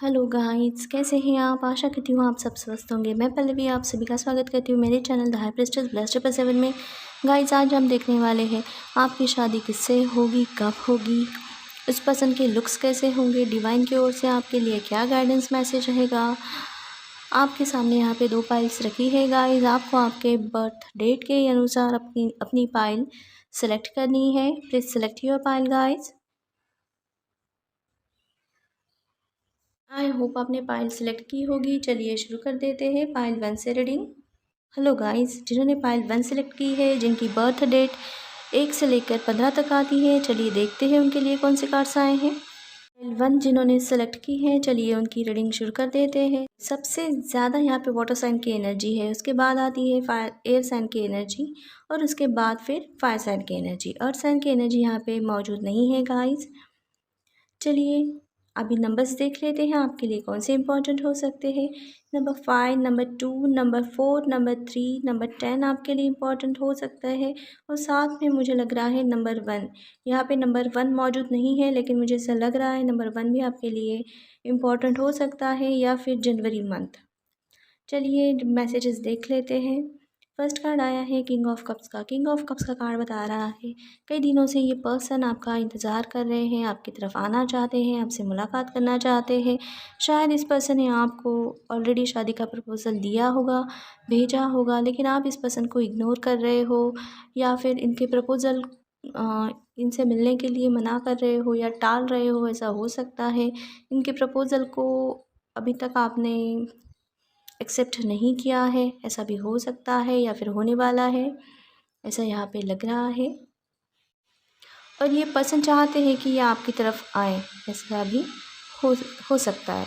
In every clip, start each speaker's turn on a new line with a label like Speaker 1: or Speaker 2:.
Speaker 1: Hello guys, कैसे हैं आप? आशा करती हूँ आप सब स्वस्थ होंगे। मैं पल्लवी आप सभी का स्वागत करती हूँ मेरे channel the high priestess blessed 7 में। गाइस, आज हम देखने वाले हैं आपकी शादी किससे होगी, कब होगी, उस पर्सन के लुक्स कैसे होंगे, डिवाइन की ओर से आपके लिए क्या गाइडेंस मैसेज रहेगा। आपके सामने यहाँ पे 2 पाइल्स रखी है गाइस। आपको आपके बर्थ डेट के अनुसार अपनी अपनी पाइल सेलेक्ट करनी है। Please select your pile guys. I hope आपने पाइल सेलेक्ट की होगी। चलिए शुरू कर देते हैं पाइल 1 से रीडिंग। हेलो गाइस, जिन्होंने पाइल 1 सेलेक्ट की है, जिनकी बर्थ डेट 1 से लेकर 15 तक आती है, चलिए देखते हैं उनके लिए कौन से कार्ड्स आए हैं। पाइल 1 जिन्होंने सेलेक्ट की है, चलिए उनकी रीडिंग शुरू कर देते हैं। सबसे ज़्यादा यहाँ पे वाटर साइन की एनर्जी है, उसके बाद आती है एयर साइन की एनर्जी, और उसके बाद फिर फायर साइन की एनर्जी। अर्थ साइन की एनर्जी यहाँ पे मौजूद नहीं है गाइस। चलिए अभी नंबर्स देख लेते हैं आपके लिए कौन से इंपॉर्टेंट हो सकते हैं। Number 5, number 2, number 4, number 3, number 10 आपके लिए इंपॉर्टेंट हो सकता है। और साथ में मुझे लग रहा है नंबर 1, यहाँ पे नंबर 1 मौजूद नहीं है, लेकिन मुझे ऐसा लग रहा है नंबर 1 भी आपके लिए इम्पॉर्टेंट हो सकता है, या फिर जनवरी मंथ। चलिए मैसेजेस देख लेते हैं। फर्स्ट कार्ड आया है किंग ऑफ कप्स का। किंग ऑफ कप्स का कार्ड बता रहा है कई दिनों से ये पर्सन आपका इंतज़ार कर रहे हैं, आपकी तरफ आना चाहते हैं, आपसे मुलाकात करना चाहते हैं। शायद इस पर्सन ने आपको ऑलरेडी शादी का प्रपोज़ल दिया होगा, भेजा होगा, लेकिन आप इस पर्सन को इग्नोर कर रहे हो, या फिर इनके प्रपोज़ल इनसे मिलने के लिए मना कर रहे हो या टाल रहे हो, ऐसा हो सकता है। इनके प्रपोज़ल को अभी तक आपने एक्सेप्ट नहीं किया है, ऐसा भी हो सकता है, या फिर होने वाला है, ऐसा यहाँ पे लग रहा है। और ये पर्सन चाहते हैं कि ये आपकी तरफ आए, ऐसा भी हो हो सकता है,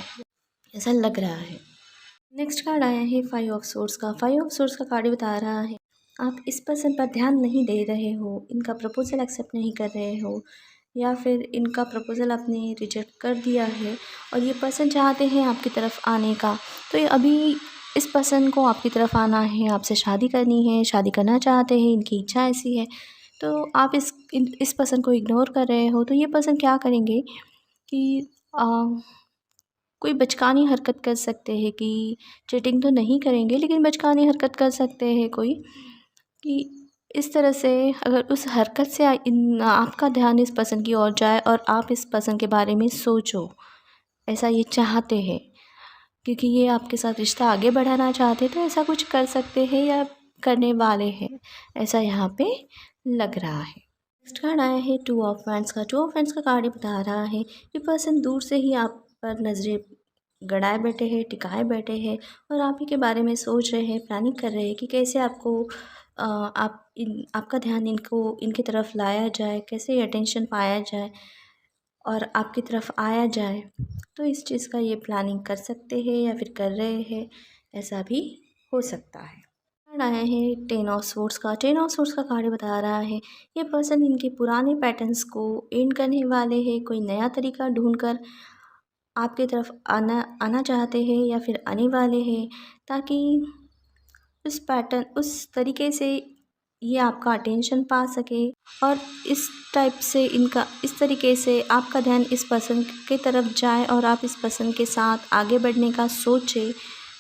Speaker 1: ऐसा लग रहा है। नेक्स्ट कार्ड आया है 5 ऑफ सोर्ड्स का। 5 ऑफ सोर्ड्स का कार्ड बता रहा है आप इस पर्सन पर ध्यान नहीं दे रहे हो, इनका प्रपोज़ल एक्सेप्ट नहीं कर रहे हो, या फिर इनका प्रपोज़ल आपने रिजेक्ट कर दिया है, और ये पर्सन चाहते हैं आपकी तरफ आने का। तो ये अभी इस पर्सन को आपकी तरफ आना है, आपसे शादी करनी है, शादी करना चाहते हैं, इनकी इच्छा ऐसी है। तो आप इस पर्सन को इग्नोर कर रहे हो, तो ये पर्सन क्या करेंगे कि कोई बचकानी हरकत कर सकते हैं, कि चीटिंग तो नहीं करेंगे, लेकिन बचकानी हरकत कर सकते हैं कोई, कि इस तरह से अगर उस हरकत से आपका ध्यान इस पर्सन की ओर जाए और आप इस पर्सन के बारे में सोचो, ऐसा ये चाहते हैं, क्योंकि ये आपके साथ रिश्ता आगे बढ़ाना चाहते हैं, तो ऐसा कुछ कर सकते हैं या करने वाले हैं, ऐसा यहाँ पे लग रहा है। नेक्स्ट कार्ड आया है 2 ऑफ वैंड्स का। 2 ऑफ वैंड्स का कार्ड ये बता रहा है ये पर्सन दूर से ही आप पर नज़रें गड़ाए बैठे हैं, टिकाए बैठे हैं, और आप ही के बारे में सोच रहे हैं, प्लानिंग कर रहे हैं कि कैसे आपको आपका ध्यान इनकी तरफ लाया जाए, कैसे अटेंशन पाया जाए और आपकी तरफ आया जाए। तो इस चीज़ का ये प्लानिंग कर सकते हैं या फिर कर रहे हैं, ऐसा भी हो सकता है। कार्ड आया है 10 ऑफ सोर्ड्स का। 10 ऑफ सोर्ड्स का कार्ड बता रहा है ये पर्सन इनके पुराने पैटर्न्स को एंड करने वाले हैं, कोई नया तरीका ढूंढकर आपकी तरफ आना आना चाहते हैं या फिर आने वाले हैं, ताकि उस तरीके से ये आपका अटेंशन पा सके, और इस तरीके से आपका ध्यान इस पर्सन की तरफ जाए और आप इस पर्सन के साथ आगे बढ़ने का सोचें।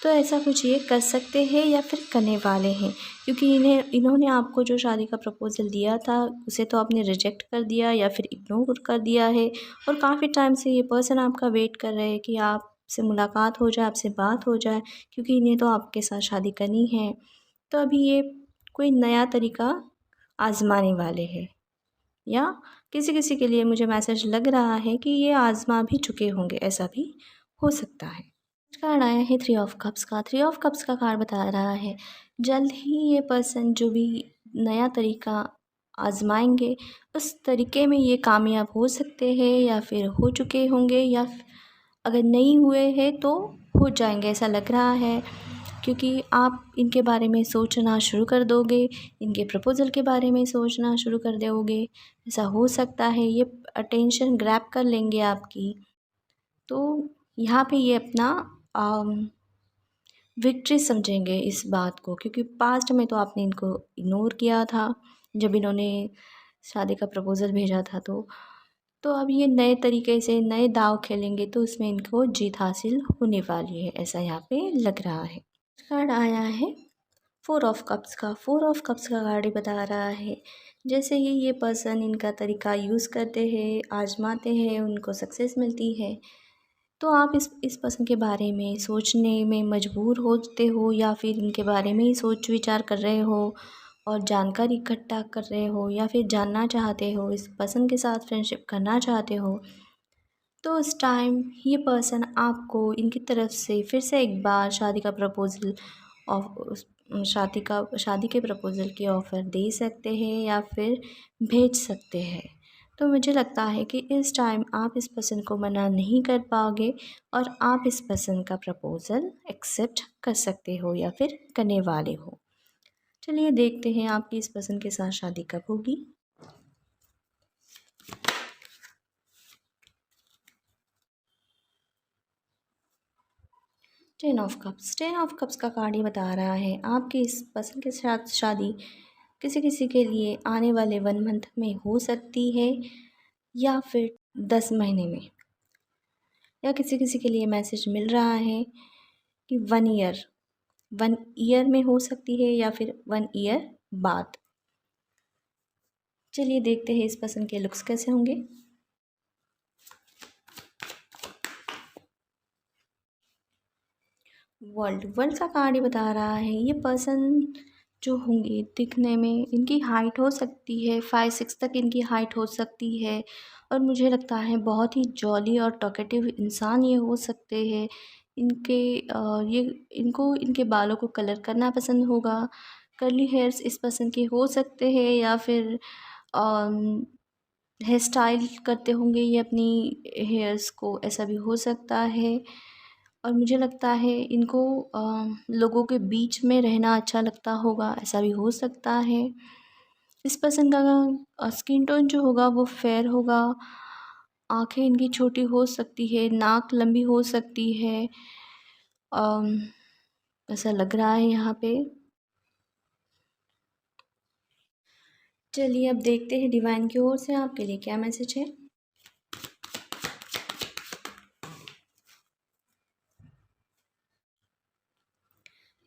Speaker 1: तो ऐसा कुछ ये कर सकते हैं या फिर करने वाले हैं, क्योंकि इन्होंने आपको जो शादी का प्रपोज़ल दिया था उसे तो आपने रिजेक्ट कर दिया या फिर इग्नोर कर दिया है, और काफ़ी टाइम से ये पर्सन आपका वेट कर रहे हैं कि आपसे मुलाकात हो जाए, आपसे बात हो जाए, क्योंकि इन्हें तो आपके साथ शादी करनी है। तो अभी ये कोई नया तरीका आज़माने वाले हैं, या किसी किसी के लिए मुझे मैसेज लग रहा है कि ये आज़मा भी चुके होंगे, ऐसा भी हो सकता है। कार्ड आया है 3 ऑफ कप्स का। 3 ऑफ कप्स का कार्ड बता रहा है जल्द ही ये पर्सन जो भी नया तरीका आजमाएंगे, उस तरीके में ये कामयाब हो सकते हैं या फिर हो चुके होंगे, या अगर नहीं हुए हैं तो हो जाएंगे, ऐसा लग रहा है, क्योंकि आप इनके बारे में सोचना शुरू कर दोगे, इनके प्रपोज़ल के बारे में सोचना शुरू कर दोगे, ऐसा हो सकता है। ये अटेंशन ग्रैब कर लेंगे आपकी, तो यहाँ पे ये अपना विक्ट्री समझेंगे इस बात को, क्योंकि पास्ट में तो आपने इनको इग्नोर किया था जब इन्होंने शादी का प्रपोज़ल भेजा था। तो तो अब ये नए तरीके से नए दाव खेलेंगे तो उसमें इनको जीत हासिल होने वाली है, ऐसा यहाँ पे लग रहा है। कार्ड आया है 4 ऑफ कप्स का। 4 ऑफ कप्स का कार्ड ही बता रहा है जैसे ही ये पर्सन इनका तरीका यूज़ करते हैं, आजमाते हैं, उनको सक्सेस मिलती है, तो आप इस पर्सन के बारे में सोचने में मजबूर होते हो या फिर इनके बारे में ही सोच विचार कर रहे हो और जानकारी इकट्ठा कर रहे हो या फिर जानना चाहते हो, इस पर्सन के साथ फ्रेंडशिप करना चाहते हो, तो उस टाइम ये पर्सन आपको इनकी तरफ से फिर से एक बार शादी का प्रपोज़ल शादी के प्रपोज़ल की ऑफ़र दे सकते हैं या फिर भेज सकते हैं। तो मुझे लगता है कि इस टाइम आप इस पर्सन को मना नहीं कर पाओगे और आप इस पर्सन का प्रपोज़ल एक्सेप्ट कर सकते हो या फिर करने वाले हो। चलिए देखते हैं आपकी इस पर्सन के साथ शादी कब होगी। Ten of cups. Ten of cups का कार्ड ये बता रहा है आपकी इस पर्सन के साथ शादी किसी किसी के लिए आने वाले 1 मंथ में हो सकती है या फिर 10 महीने में, या किसी किसी के लिए मैसेज मिल रहा है कि 1 ईयर में हो सकती है या फिर 1 ईयर बाद। चलिए देखते हैं इस पर्सन के लुक्स कैसे होंगे। वर्ल्ड का कार्ड ही बता रहा है ये पर्सन जो होंगे दिखने में, इनकी हाइट हो सकती है 5-6 तक इनकी हाइट हो सकती है और मुझे लगता है बहुत ही जॉली और टॉकेटिव इंसान ये हो सकते हैं। इनके ये इनको इनके बालों को कलर करना पसंद होगा। कर्ली हेयर्स इस पर्सन के हो सकते हैं या फिर हेयर स्टाइल करते होंगे ये अपनी हेयर्स को, ऐसा भी हो सकता है। और मुझे लगता है इनको लोगों के बीच में रहना अच्छा लगता होगा, ऐसा भी हो सकता है। इस पर्सन का स्किन टोन जो होगा वो फेयर होगा। आँखें इनकी छोटी हो सकती है, नाक लंबी हो सकती है, अम, ऐसा लग रहा है यहाँ पे। चलिए अब देखते हैं डिवाइन की ओर से आपके लिए क्या मैसेज है।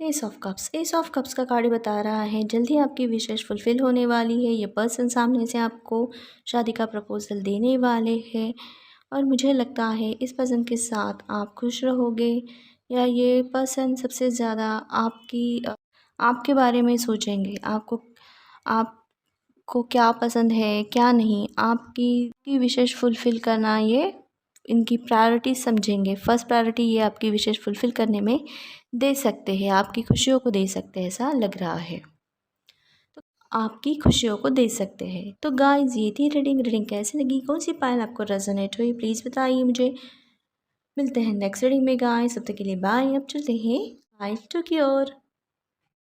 Speaker 1: S of cups. S of cups का कार्ड बता रहा है जल्दी आपकी विशेष फुलफ़िल होने वाली है। ये पर्सन सामने से आपको शादी का प्रपोज़ल देने वाले हैं और मुझे लगता है इस पर्सन के साथ आप खुश रहोगे या ये पर्सन सबसे ज़्यादा आपके बारे में सोचेंगे। आपको क्या पसंद है क्या नहीं, आपकी विशेष फुलफ़िल करना ये इनकी प्रायोरिटी समझेंगे। फर्स्ट प्रायोरिटी ये आपकी विशेष फुलफ़िल करने में दे सकते हैं, आपकी खुशियों को दे सकते हैं, ऐसा लग रहा है। तो आपकी खुशियों को दे सकते हैं। तो गाइस ये थी रीडिंग कैसी लगी, कौन सी पायल आपको रेजोनेट हुई, प्लीज़ बताइए मुझे। मिलते हैं नेक्स्ट रीडिंग में गाइस, तब तक के लिए बाय। अब चलते हैं पायल 2 की ओर।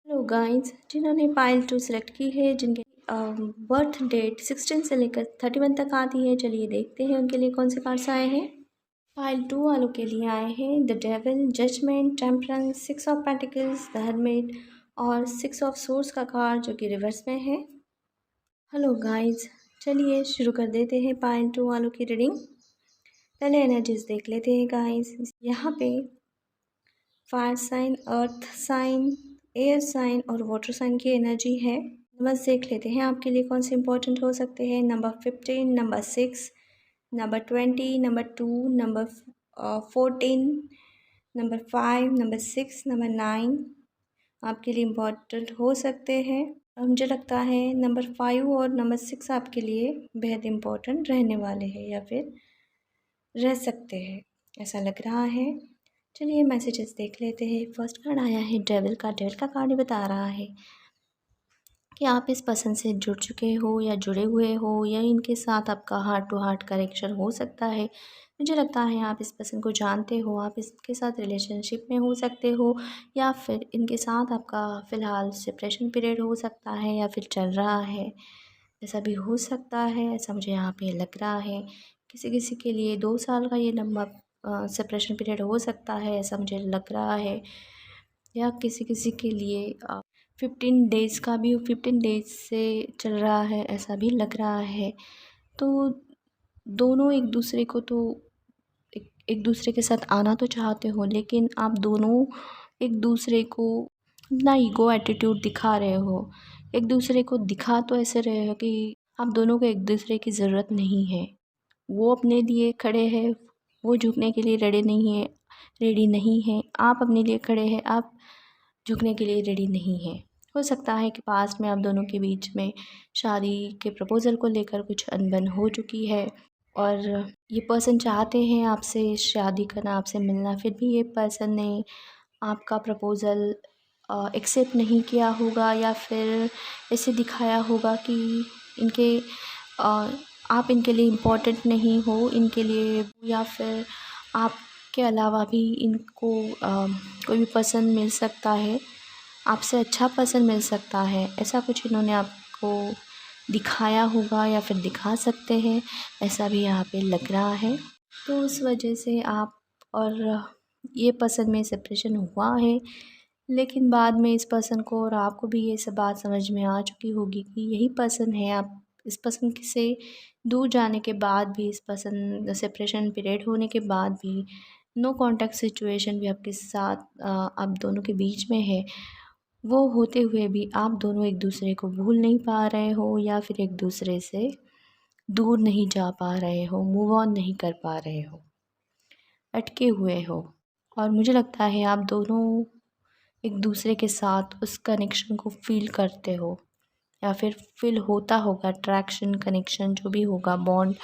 Speaker 1: हेलो गाइस, जिन्होंने पायल 2 सेलेक्ट की है, जिनके बर्थ डेट 16 से लेकर 31 तक आती है, चलिए देखते हैं उनके लिए कौन से कार्ड्स आए हैं। पाइल 2 वालों के लिए आए हैं the devil, judgment, temperance, 6 of pentacles, the hermit और 6 ऑफ सोर्ड्स का कार्ड जो कि रिवर्स में है। हेलो गाइस, चलिए शुरू कर देते हैं पाइल 2 वालों की रीडिंग। पहले एनर्जीज देख लेते हैं गाइस। यहाँ पे fire sign, earth sign, air sign और वाटर साइन की एनर्जी है। बस देख लेते हैं आपके लिए कौन से इंपॉर्टेंट हो सकते हैं। Number 15, number 6, number 20, number 2, number 14, number 5, number 6, number 9 आपके लिए इम्पॉर्टेंट हो सकते हैं। और मुझे लगता है नंबर 5 और नंबर 6 आपके लिए बेहद इम्पोर्टेंट रहने वाले हैं या फिर रह सकते हैं, ऐसा लग रहा है। चलिए मैसेजेस देख लेते हैं। फर्स्ट कार्ड आया है डेविल का। डेविल का कार्ड बता रहा है कि आप इस पर्सन से जुड़ चुके हो या जुड़े हुए हो या इनके साथ आपका हार्ट टू हार्ट कनेक्शन हो सकता है। मुझे लगता है आप इस पर्सन को जानते हो, आप इसके साथ रिलेशनशिप में हो सकते हो या फिर इनके साथ आपका फ़िलहाल सेपरेशन पीरियड हो सकता है या फिर चल रहा है, ऐसा भी हो सकता है, ऐसा मुझे यहाँ पे लग रहा है। किसी किसी के लिए 2 साल का ये लंबा सेपरेशन पीरियड हो सकता है, ऐसा मुझे लग रहा है। या किसी किसी के लिए 15 डेज़ का भी 15 डेज़ से चल रहा है, ऐसा भी लग रहा है। तो दोनों एक दूसरे को तो एक दूसरे के साथ आना तो चाहते हो, लेकिन आप दोनों एक दूसरे को अपना ईगो एटीट्यूड दिखा रहे हो। एक दूसरे को दिखा तो ऐसे रहे हो कि आप दोनों को एक दूसरे की ज़रूरत नहीं है। वो अपने लिए खड़े हैं, वो झुकने के लिए रेडी नहीं है। आप अपने लिए खड़े हैं, आप झुकने के लिए रेडी नहीं हैं। हो सकता है कि पास्ट में आप दोनों के बीच में शादी के प्रपोज़ल को लेकर कुछ अनबन हो चुकी है और ये पर्सन चाहते हैं आपसे शादी करना, आपसे मिलना, फिर भी ये पर्सन ने आपका प्रपोज़ल एक्सेप्ट नहीं किया होगा, या फिर ऐसे दिखाया होगा कि इनके अ, आप इनके लिए इम्पोर्टेंट नहीं हो इनके लिए, या फिर आपके अलावा भी इनको कोई भी पर्सन मिल सकता है, आपसे अच्छा पर्सन मिल सकता है। ऐसा कुछ इन्होंने आपको दिखाया होगा या फिर दिखा सकते हैं, ऐसा भी यहाँ पे लग रहा है। तो उस वजह से आप और ये पर्सन में सेपरेशन हुआ है, लेकिन बाद में इस पर्सन को और आपको भी ये सब बात समझ में आ चुकी होगी कि यही पर्सन है। आप इस पर्सन से दूर जाने के बाद भी, इस पर्सन सेपरेशन पीरियड होने के बाद भी, नो कांटेक्ट सिचुएशन भी आपके साथ आप दोनों के बीच में है, वो होते हुए भी आप दोनों एक दूसरे को भूल नहीं पा रहे हो, या फिर एक दूसरे से दूर नहीं जा पा रहे हो, मूव ऑन नहीं कर पा रहे हो, अटके हुए हो। और मुझे लगता है आप दोनों एक दूसरे के साथ उस कनेक्शन को फ़ील करते हो, या फिर फ़ील होता होगा, अट्रैक्शन, कनेक्शन जो भी होगा, बॉन्ड,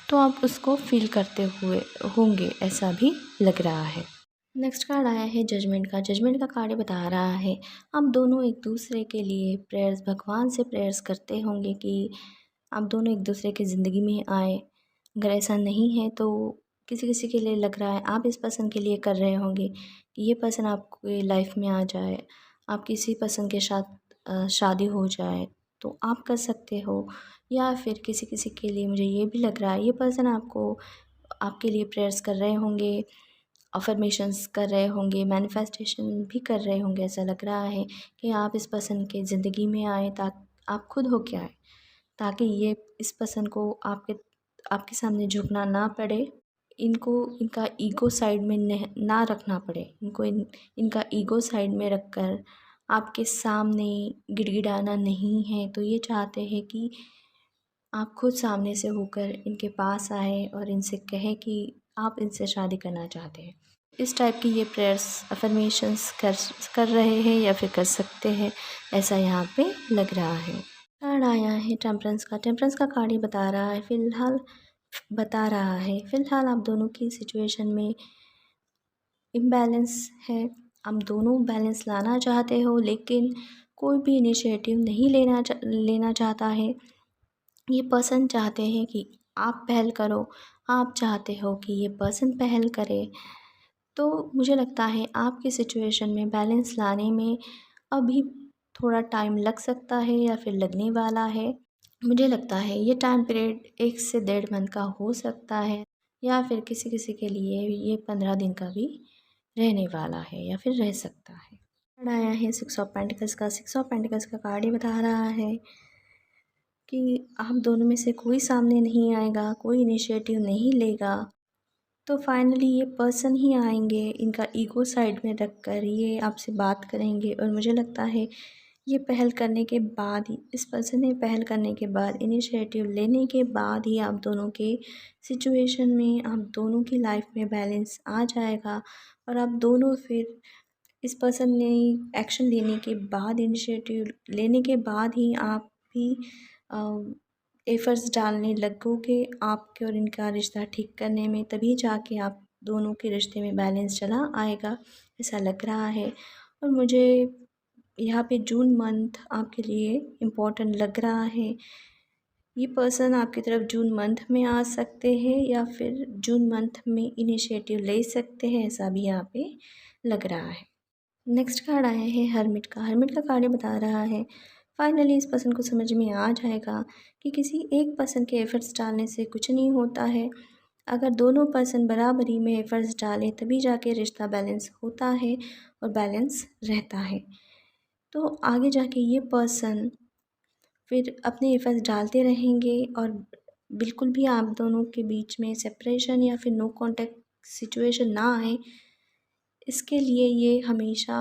Speaker 1: तो आप उसको फ़ील करते हुए होंगे, ऐसा भी लग रहा है। नेक्स्ट कार्ड आया है जजमेंट का। जजमेंट का कार्ड ये बता रहा है आप दोनों एक दूसरे के लिए प्रेयर्स, भगवान से प्रेयर्स करते होंगे कि आप दोनों एक दूसरे की ज़िंदगी में आए। अगर ऐसा नहीं है तो किसी किसी के लिए लग रहा है आप इस पर्सन के लिए कर रहे होंगे कि ये पर्सन आपकी लाइफ में आ जाए, आप किसी पर्सन के साथ शादी हो जाए, तो आप कर सकते हो। या फिर किसी किसी के लिए मुझे ये भी लग रहा है ये पर्सन आपके लिए प्रेयर्स कर रहे होंगे, अफ़र्मेशंस कर रहे होंगे, मैनिफेस्टेशन भी कर रहे होंगे। ऐसा लग रहा है कि आप इस पर्सन के ज़िंदगी में आएँ, आप खुद होके आएँ, ताकि ये इस पर्सन को आपके सामने झुकना ना पड़े, इनको इनका ईगो साइड में ना रखना पड़े, इनका ईगो साइड में रख कर आपके सामने गिड़गिड़ाना नहीं है। तो ये चाहते हैं कि आप खुद सामने से होकर इनके पास आए और इनसे कहें कि आप इनसे शादी करना चाहते हैं। इस टाइप की ये प्रेयर्स, अफ़र्मेशंस कर रहे हैं या फिर कर सकते हैं, ऐसा यहाँ पे लग रहा है। कार्ड आया है टेम्परेंस का। टेम्परेंस का कार्ड ये बता रहा है फ़िलहाल आप दोनों की सिचुएशन में इम्बैलेंस है। आप दोनों बैलेंस लाना चाहते हो, लेकिन कोई भी इनिशिएटिव नहीं लेना चाहता है। ये पर्सन चाहते हैं कि आप पहल करो, आप चाहते हो कि ये पर्सन पहल करे। तो मुझे लगता है आपकी सिचुएशन में बैलेंस लाने में अभी थोड़ा टाइम लग सकता है या फिर लगने वाला है। मुझे लगता है ये टाइम पीरियड 1 से 1.5 मंथ का हो सकता है, या फिर किसी किसी के लिए ये 15 दिन का भी रहने वाला है या फिर रह सकता है। कार्ड आया है 6 ऑफ पेंटिकल्स का। 6 ऑफ पेंटिकल्स का कार्ड ये बता रहा है कि आप दोनों में से कोई सामने नहीं आएगा, कोई इनिशिएटिव नहीं लेगा, तो फाइनली ये पर्सन ही आएंगे, इनका ईगो साइड में रख कर ये आपसे बात करेंगे। और मुझे लगता है ये पहल करने के बाद ही, इस पर्सन ने पहल करने के बाद, इनिशिएटिव लेने के बाद ही आप दोनों के सिचुएशन में, आप दोनों की लाइफ में बैलेंस आ जाएगा। और आप दोनों फिर इस पर्सन ने एक्शन लेने के बाद, इनिशिएटिव लेने के बाद ही आप भी एफ़र्ट्स डालने लगोगे आपके और इनका रिश्ता ठीक करने में, तभी जाके आप दोनों के रिश्ते में बैलेंस चला आएगा, ऐसा लग रहा है। और मुझे यहाँ पे जून मंथ आपके लिए इम्पोर्टेंट लग रहा है। ये पर्सन आपकी तरफ जून मंथ में आ सकते हैं या फिर जून मंथ में इनिशिएटिव ले सकते हैं, ऐसा भी यहाँ पे लग रहा है। नेक्स्ट कार्ड आया है हर्मिट का। हर्मिट का कार्ड ये बता रहा है फाइनली इस पर्सन को समझ में आ जाएगा कि किसी एक पर्सन के एफ़र्ट्स डालने से कुछ नहीं होता है। अगर दोनों पर्सन बराबरी में एफ़र्ट्स डालें तभी जाके रिश्ता बैलेंस होता है और बैलेंस रहता है। तो आगे जाके ये पर्सन फिर अपने एफ़र्ट्स डालते रहेंगे और बिल्कुल भी आप दोनों के बीच में सेपरेशन या फिर नो कांटेक्ट सिचुएशन ना आए, इसके लिए ये हमेशा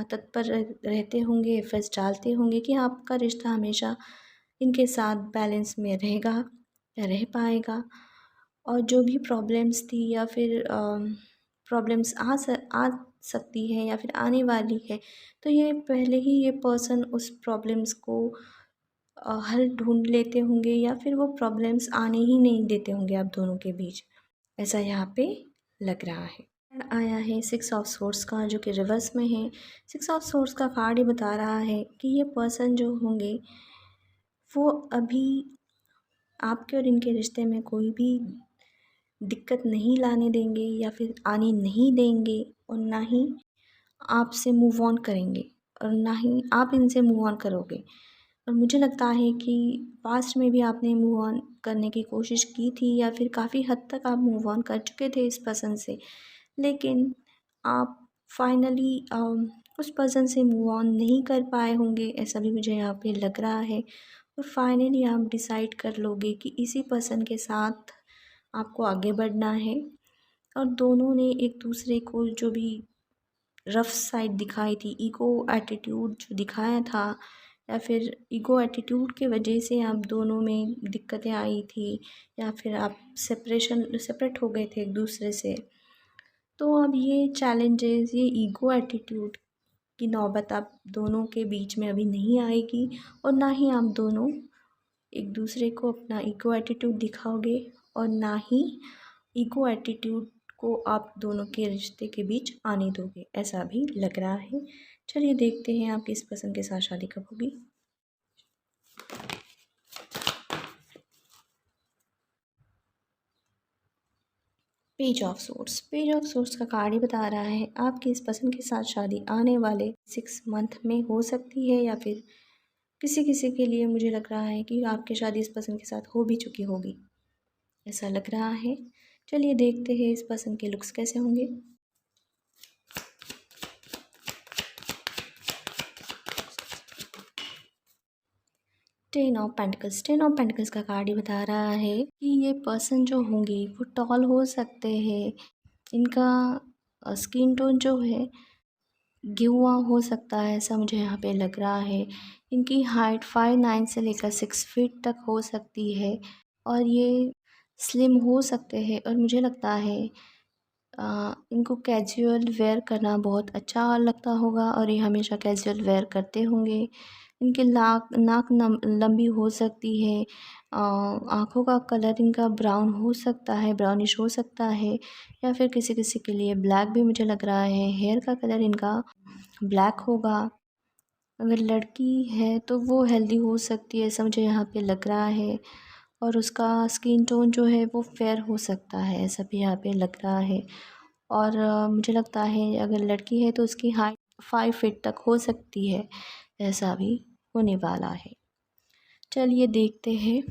Speaker 1: तत्पर रहते होंगे, एफर्ट्स डालते होंगे कि आपका रिश्ता हमेशा इनके साथ बैलेंस में रहेगा या रह पाएगा। और जो भी प्रॉब्लम्स थी या फिर प्रॉब्लम्स आ सकती है या फिर आने वाली है, तो ये पहले ही ये पर्सन उस प्रॉब्लम्स को हल ढूंढ लेते होंगे या फिर वो प्रॉब्लम्स आने ही नहीं देते होंगे आप दोनों के बीच, ऐसा यहाँ पे लग रहा है। आया है 6 ऑफ सोर्स का, जो कि रिवर्स में है। 6 ऑफ सोर्स का कार्ड ही बता रहा है कि ये पर्सन जो होंगे वो अभी आपके और इनके रिश्ते में कोई भी दिक्कत नहीं लाने देंगे या फिर आने नहीं देंगे, और ना ही आपसे मूव ऑन करेंगे और ना ही आप इनसे मूव ऑन करोगे। और मुझे लगता है कि पास्ट में भी आपने मूव ऑन करने की कोशिश की थी या फिर काफ़ी हद तक आप मूव ऑन कर चुके थे इस पर्सन से, लेकिन आप फाइनली उस पर्सन से मूव ऑन नहीं कर पाए होंगे, ऐसा भी मुझे यहाँ पे लग रहा है। और फाइनली आप डिसाइड कर लोगे कि इसी पर्सन के साथ आपको आगे बढ़ना है। और दोनों ने एक दूसरे को जो भी रफ़ साइड दिखाई थी, ईगो एटीट्यूड जो दिखाया था, या फिर ईगो एटीट्यूड के वजह से आप दोनों में दिक्कतें आई थी या फिर आप सेपरेट हो गए थे एक दूसरे से, तो अब ये चैलेंजेस, ये ईगो एटीट्यूड की नौबत आप दोनों के बीच में अभी नहीं आएगी, और ना ही आप दोनों एक दूसरे को अपना ईगो एटीट्यूड दिखाओगे, और ना ही ईगो एटीट्यूड को आप दोनों के रिश्ते के बीच आने दोगे, ऐसा भी लग रहा है। चलिए देखते हैं आपकी इस पर्सन के साथ शादी कब होगी। पेज ऑफ सोर्स का कार्ड ही बता रहा है आपकी इस पर्सन के साथ शादी आने वाले 6 मंथ में हो सकती है, या फिर किसी किसी के लिए मुझे लग रहा है कि आपकी शादी इस पर्सन के साथ हो भी चुकी होगी, ऐसा लग रहा है। चलिए देखते हैं इस पर्सन के लुक्स कैसे होंगे। टेन ऑफ पेंटिकल्स का कार्ड ही बता रहा है कि ये पर्सन जो होंगे वो टॉल हो सकते हैं, इनका स्किन टोन जो है गेहुआ हो सकता है, ऐसा मुझे यहाँ पे लग रहा है। इनकी हाइट 5'9" से लेकर 6 फीट तक हो सकती है, और ये स्लिम हो सकते हैं। और मुझे लगता है इनको कैजुअल वेयर करना बहुत अच्छा लगता होगा, और ये हमेशा कैजुअल वेयर करते होंगे। इनके नाक लंबी हो सकती है। आँखों का कलर इनका ब्राउन हो सकता है, ब्राउनिश हो सकता है, या फिर किसी किसी के लिए ब्लैक भी मुझे लग रहा है। हेयर का कलर इनका ब्लैक होगा। अगर लड़की है तो वो हेल्दी हो सकती है, ऐसा मुझे यहाँ पे लग रहा है। और उसका स्किन टोन जो है वो फेयर हो सकता है, ऐसा भी यहाँ पे लग रहा है। और मुझे लगता है अगर लड़की है तो उसकी हाइट 5 फीट तक हो सकती है, ऐसा भी होने वाला है। चलिए देखते हैं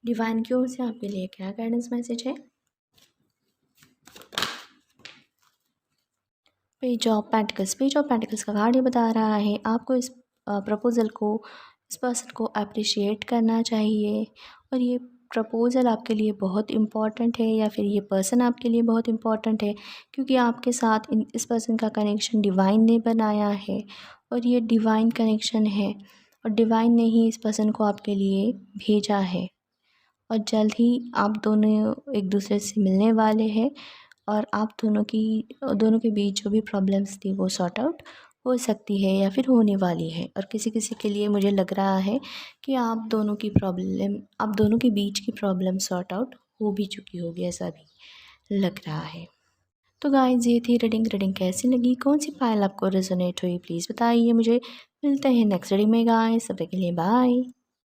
Speaker 1: डिवाइन की ओर से आपके लिए क्या गाइडेंस मैसेज है। पेज ऑफ पेंटिकल्स का कार्ड ये बता रहा है आपको इस प्रपोज़ल को, इस पर्सन को अप्रिशिएट करना चाहिए। और ये प्रपोज़ल आपके लिए बहुत इम्पॉर्टेंट है, या फिर ये पर्सन आपके लिए बहुत इम्पॉर्टेंट है, क्योंकि आपके साथ इस पर्सन का कनेक्शन डिवाइन ने बनाया है, और ये डिवाइन कनेक्शन है, और डिवाइन ने ही इस पर्सन को आपके लिए भेजा है। और जल्द ही आप दोनों एक दूसरे से मिलने वाले हैं, और आप दोनों के बीच जो भी प्रॉब्लम्स थी वो सॉर्ट आउट हो सकती है या फिर होने वाली है। और किसी किसी के लिए मुझे लग रहा है कि आप दोनों के बीच की प्रॉब्लम सॉर्ट आउट हो भी चुकी होगी, ऐसा भी लग रहा है। तो गाइस ये थी रीडिंग कैसी लगी, कौन सी फाइल आपको रेजोनेट हुई, प्लीज़ बताइए मुझे। मिलते हैं नेक्स्ट रीडिंग में गाइस, तब तक के लिए बाय।